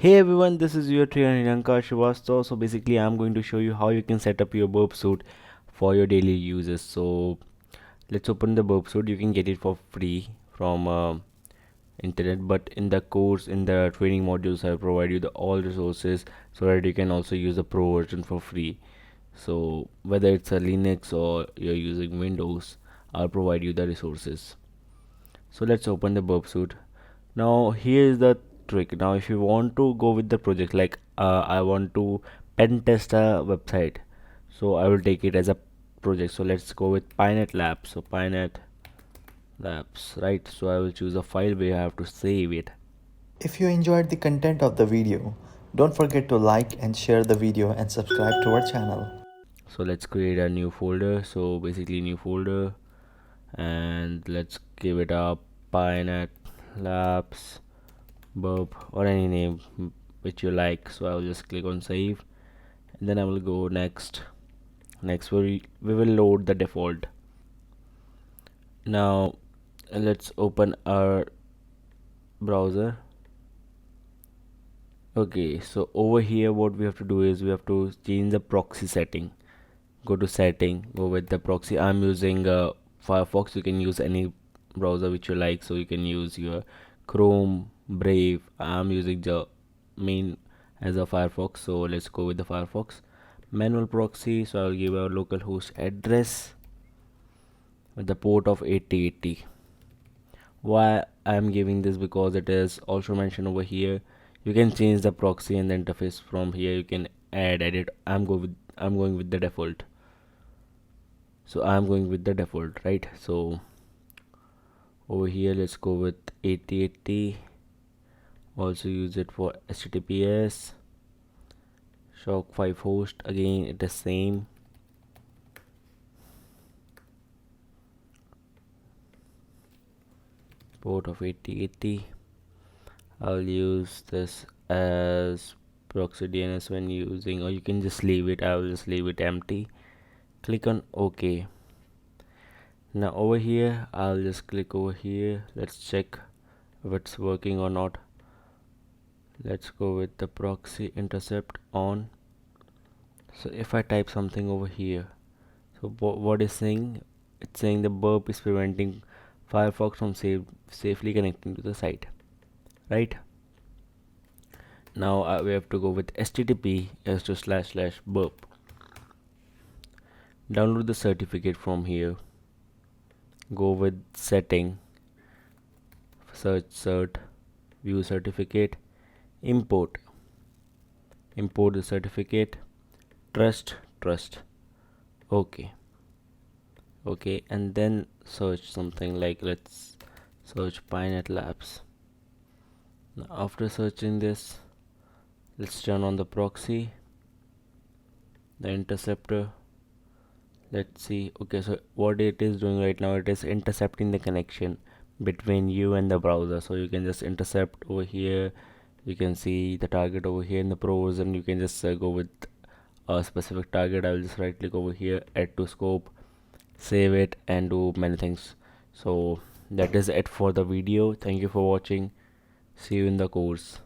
Hey everyone, this is your trainer Nilanka Srivastav. So basically, I'm going to show you how you can set up your Burp Suite for your daily uses. So let's open the Burp Suite. You can get it for free from internet, but in the course, in the training modules, I provide you the all resources so that you can also use the pro version for free. So whether it's a Linux or you're using Windows, I'll provide you the resources. So let's open the Burp Suite. Now here is the trick. Now if you want to go with the project, like I want to pen test a website, so I will take it as a project. So let's go with PyNet Labs. So PyNet Labs, right? So I will choose a file where I have to save it. If you enjoyed the content of the video, don't forget to like and share the video and subscribe to our channel. So let's create a new folder. So basically new folder, and let's give it a PyNet Labs Burp or any name which you like. So I will just click on save, and then I will go next we will load the default. Now let's open our browser. Okay, so over here what we have to do is we have to change the proxy setting. Go to setting, go with the proxy. I'm using Firefox. You can use any browser which you like, so you can use your Chrome, Brave. I'm using the main as a Firefox, so let's go with the Firefox. Manual proxy, so I'll give our localhost address with the port of 8080. Why I'm giving this? Because it is also mentioned over here. You can change the proxy and the interface from here. You can edit. I'm going with the default. So I'm going with the default, right? So over here let's go with 8080. Also use it for HTTPS. Shock 5 host, again it is same. Port of 8080. I'll use this as proxy DNS when using, or you can just leave it. I will just leave it empty. Click on OK. Now over here I'll just click over here. Let's check if it's working or not. Let's go with the proxy intercept on. So if I type something over here, so what is saying? It's saying the burp is preventing Firefox from safely connecting to the site, right? Now we have to go with http //burp. Download the certificate from here. Go with setting, search cert, view certificate, import the certificate, trust. Okay, and then search something like, let's search PyNet Labs. Now after searching this, let's turn on the proxy, the interceptor. Let's see. Okay, so what it is doing right now, it is intercepting the connection between you and the browser. So you can just intercept over here. You can see the target over here in the pro version. You can just go with a specific target. I will just right click over here, add to scope, save it, and do many things. So that is it for the video. Thank you for watching. See you in the course.